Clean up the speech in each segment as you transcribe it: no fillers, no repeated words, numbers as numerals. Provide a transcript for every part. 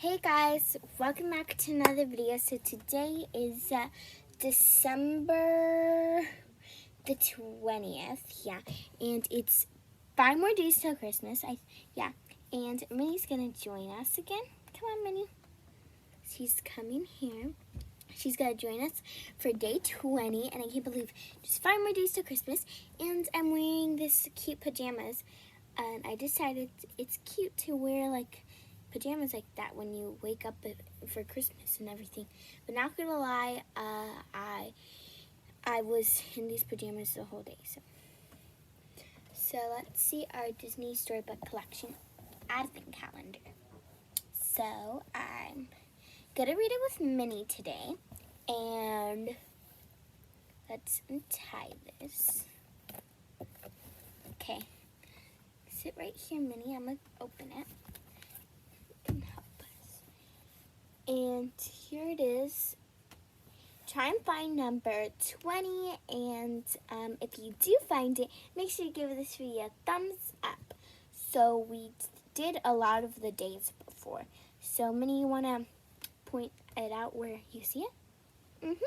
Hey guys, welcome back to another video. So today is December the 20th, and it's 5 more days till Christmas. And Minnie's gonna join us again. Come on, Minnie. She's coming here. She's gonna join us for day 20, and I can't believe just 5 more days till Christmas. And I'm wearing this cute pajamas, and I decided it's cute to wear like pajamas like that when you wake up for Christmas and everything. But not gonna lie, I was in these pajamas the whole day. So let's see our Disney Storybook collection advent calendar. So I'm gonna read it with Minnie today, and let's untie this. Okay, sit right here, Minnie. I'm gonna open it. And here it is. Try and find number 20, and if you do find it, make sure you give this video a thumbs up. So we did a lot of the days before. So Minnie, you want to point it out where you see it?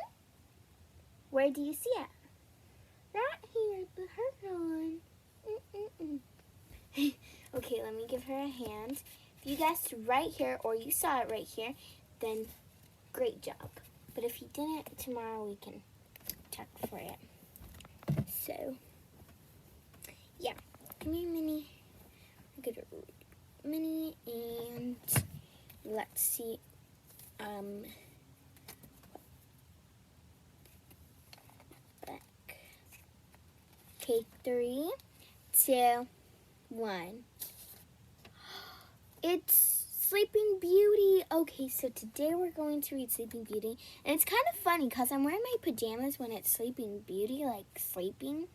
Where do you see it? Right here, but her on. Okay, let me give her a hand. If you guessed right here or you saw it right here, then great job. But if you didn't, tomorrow we can check for it. So, yeah. Come here, Minnie. I'm gonna read Minnie, and let's see. Back. Okay, 3, 2, 1. It's Sleeping Beauty. Okay, so today we're going to read Sleeping Beauty. And it's kind of funny because I'm wearing my pajamas when it's Sleeping Beauty, like sleeping.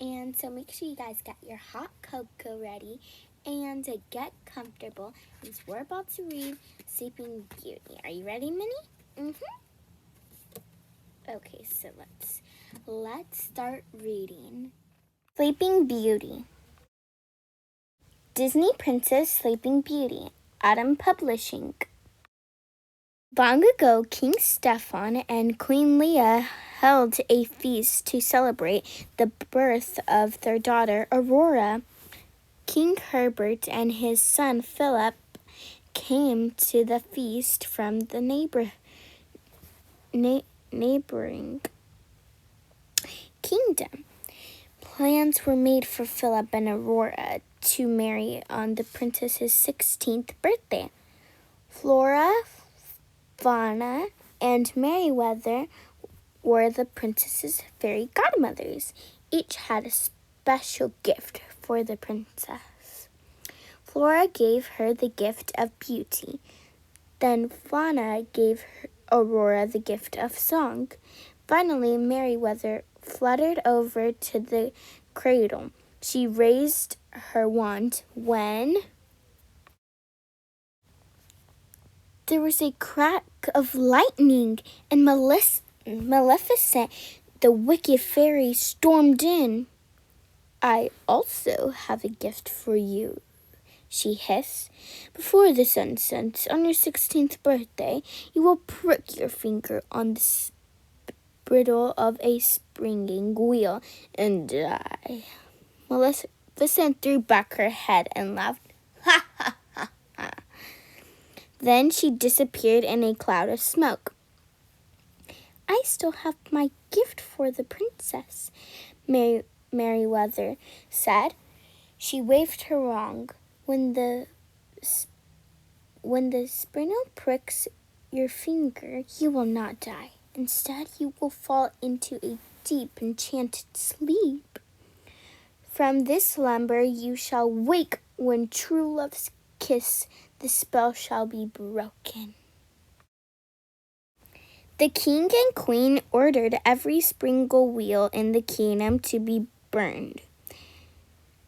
And so make sure you guys get your hot cocoa ready and get comfortable because we're about to read Sleeping Beauty. Are you ready, Minnie? Okay, so let's start reading. Sleeping Beauty. Disney Princess Sleeping Beauty. Autumn Publishing. Long ago, King Stefan and Queen Leah held a feast to celebrate the birth of their daughter, Aurora. King Herbert and his son Philip came to the feast from the neighboring kingdom. Plans were made for Philip and Aurora to marry on the princess's 16th birthday. Flora, Fauna, and Merryweather were the princess's fairy godmothers. Each had a special gift for the princess. Flora gave her the gift of beauty. Then Fauna gave Aurora the gift of song. Finally, Merryweather fluttered over to the cradle. She raised her wand when there was a crack of lightning, and Maleficent, the wicked fairy, stormed in. "I also have a gift for you," she hissed. "Before the sun sets on your 16th birthday, you will prick your finger on the bridle of a springing wheel and die." Maleficent threw back her head and laughed. Ha ha ha ha. Then she disappeared in a cloud of smoke. "I still have my gift for the princess," Merryweather said. She waved her wand. When the spindle pricks your finger, you will not die. Instead, you will fall into a deep, enchanted sleep. From this slumber you shall wake when true love's kiss, the spell shall be broken. The king and queen ordered every springle wheel in the kingdom to be burned.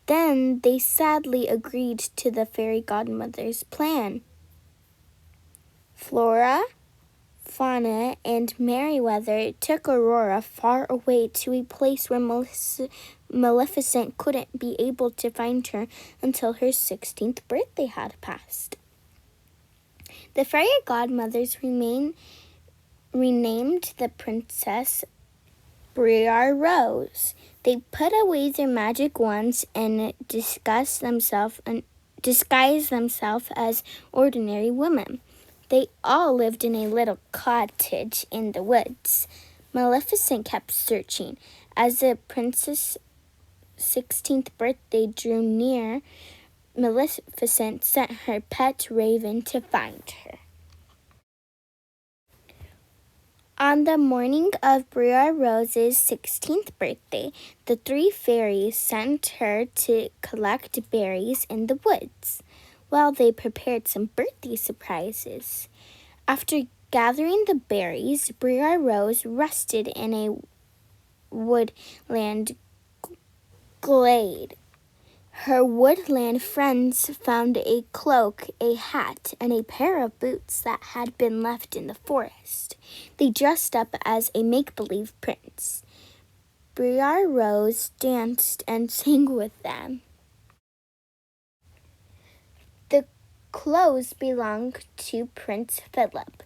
Then they sadly agreed to the fairy godmother's plan. Flora, Fauna, and Merryweather took Aurora far away to a place where Maleficent couldn't be able to find her until her 16th birthday had passed. The fairy godmothers renamed the princess Briar Rose. They put away their magic wands and disguised themselves as ordinary women. They all lived in a little cottage in the woods. Maleficent kept searching. As the princess' 16th birthday drew near, Maleficent sent her pet raven to find her. On the morning of Briar Rose's 16th birthday, the three fairies sent her to collect berries in the woods, while they prepared some birthday surprises. After gathering the berries, Briar Rose rested in a woodland glade. Her woodland friends found a cloak, a hat, and a pair of boots that had been left in the forest. They dressed up as a make-believe prince. Briar Rose danced and sang with them. The clothes belonged to Prince Philip,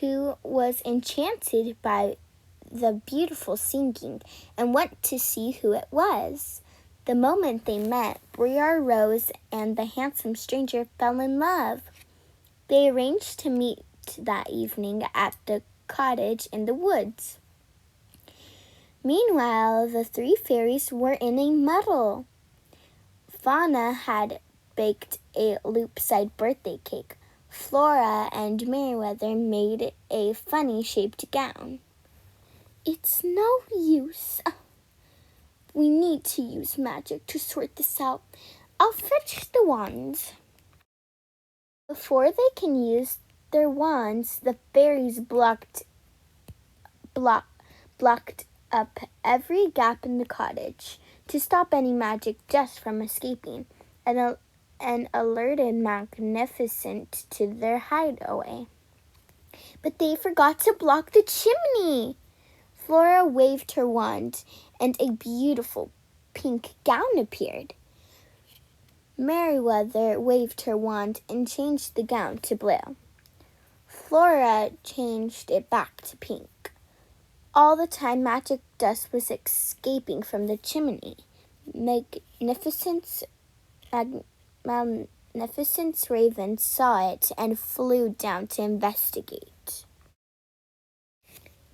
who was enchanted by the beautiful singing and went to see who it was. The moment they met, Briar Rose and the handsome stranger fell in love. They arranged to meet that evening at the cottage in the woods. Meanwhile, the three fairies were in a muddle. Fauna had baked a loop-side birthday cake. Flora and Merryweather made a funny-shaped gown. It's no use. We need to use magic to sort this out. I'll fetch the wands. Before they can use their wands, the fairies blocked up every gap in the cottage to stop any magic dust from escaping, and alerted Magnificent to their hideaway. But they forgot to block the chimney. Flora waved her wand, and a beautiful pink gown appeared. Merryweather waved her wand and changed the gown to blue. Flora changed it back to pink. All the time, magic dust was escaping from the chimney. Magnificent's raven saw it and flew down to investigate.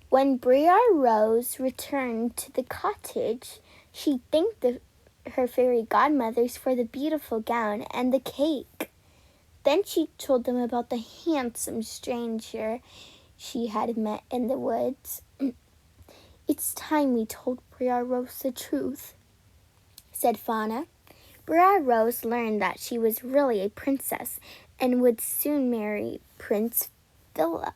When Briar Rose returned to the cottage, she thanked her fairy godmothers for the beautiful gown and the cake. Then she told them about the handsome stranger she had met in the woods. It's time we told Briar Rose the truth, said Fauna. Briar Rose learned that she was really a princess and would soon marry Prince Philip.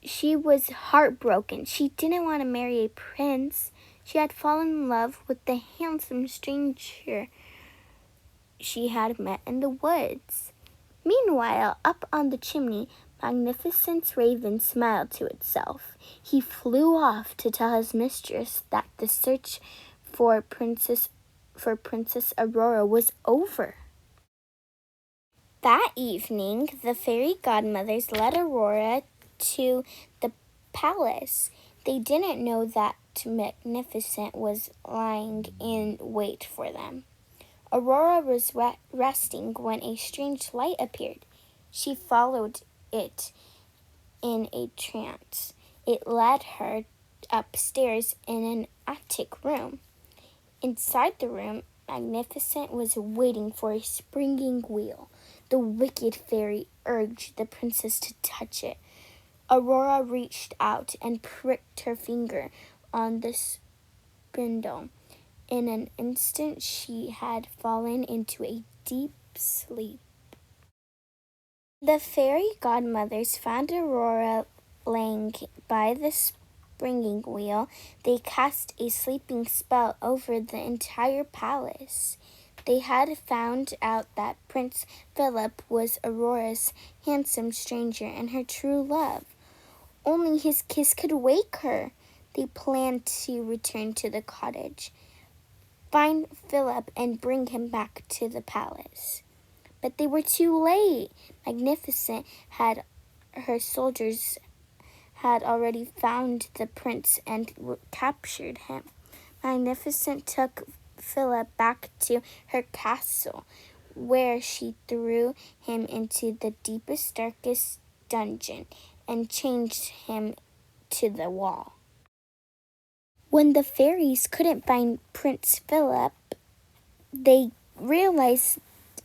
She was heartbroken. She didn't want to marry a prince. She had fallen in love with the handsome stranger she had met in the woods. Meanwhile, up on the chimney, Magnificent's raven smiled to itself. He flew off to tell his mistress that the search for Princess Aurora was over. That evening, the fairy godmothers led Aurora to the palace. They didn't know that Magnificent was lying in wait for them. Aurora was resting when a strange light appeared. She followed it in a trance. It led her upstairs in an attic room. Inside the room, Magnificent was waiting for a spinning wheel. The wicked fairy urged the princess to touch it. Aurora reached out and pricked her finger on the spindle. In an instant, she had fallen into a deep sleep. The fairy godmothers found Aurora laying by the spinning wheel. They cast a sleeping spell over the entire palace. They had found out that Prince Philip was Aurora's handsome stranger and her true love. Only his kiss could wake her. They planned to return to the cottage, find Philip, and bring him back to the palace. But they were too late. Magnificent had her soldiers had already found the prince and captured him. Magnificent took Philip back to her castle, where she threw him into the deepest, darkest dungeon and chained him to the wall. When the fairies couldn't find Prince Philip, they realized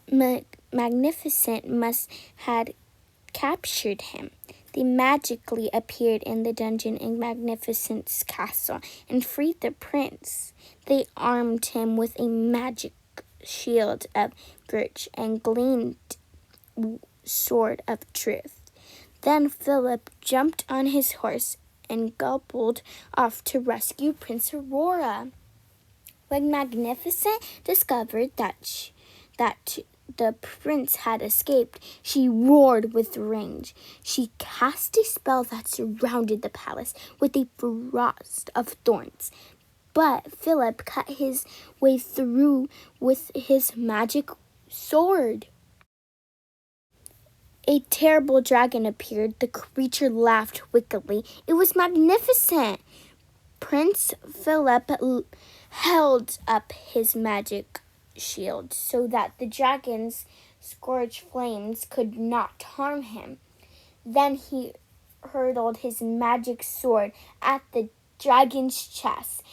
Magnificent must had captured him. They magically appeared in the dungeon in Magnificent's castle and freed the prince. They armed him with a magic shield of courage and gleamed sword of truth. Then Philip jumped on his horse and galloped off to rescue Prince Aurora. When Magnificent discovered that the prince had escaped, she roared with rage. She cast a spell that surrounded the palace with a frost of thorns. But Philip cut his way through with his magic sword. A terrible dragon appeared. The creature laughed wickedly. It was Magnificent. Prince Philip held up his magic shield so that the dragon's scourge flames could not harm him. Then he hurled his magic sword at the dragon's chest.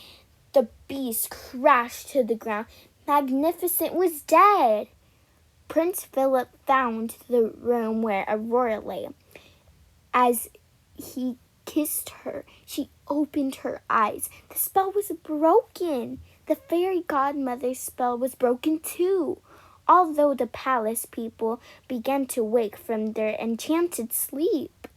The beast crashed to the ground. Magnificent was dead. Prince Philip found the room where Aurora lay. As he kissed her, she opened her eyes. The spell was broken. The fairy godmother's spell was broken too. Although the palace people began to wake from their enchanted sleep.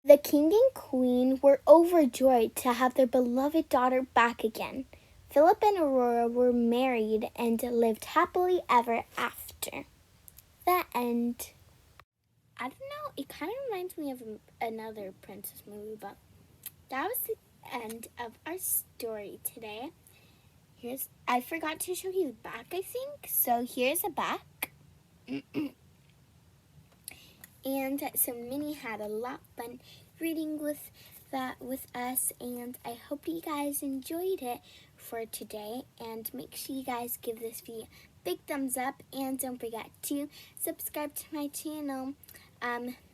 The king and queen were overjoyed to have their beloved daughter back again. Philip and Aurora were married and lived happily ever after. The end. I don't know, it kind of reminds me of another princess movie, but that was the end of our story today. I forgot to show you the back, I think. So here's a back. And so Minnie had a lot of fun reading with us, and I hope you guys enjoyed it for today. And make sure you guys give this video a big thumbs up, and don't forget to subscribe to my channel.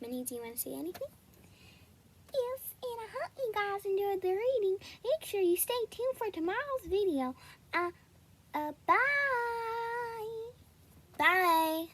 Minnie, do you want to say anything? Yes, and I hope you guys enjoyed the reading. Make sure you stay tuned for tomorrow's video. Bye. Bye.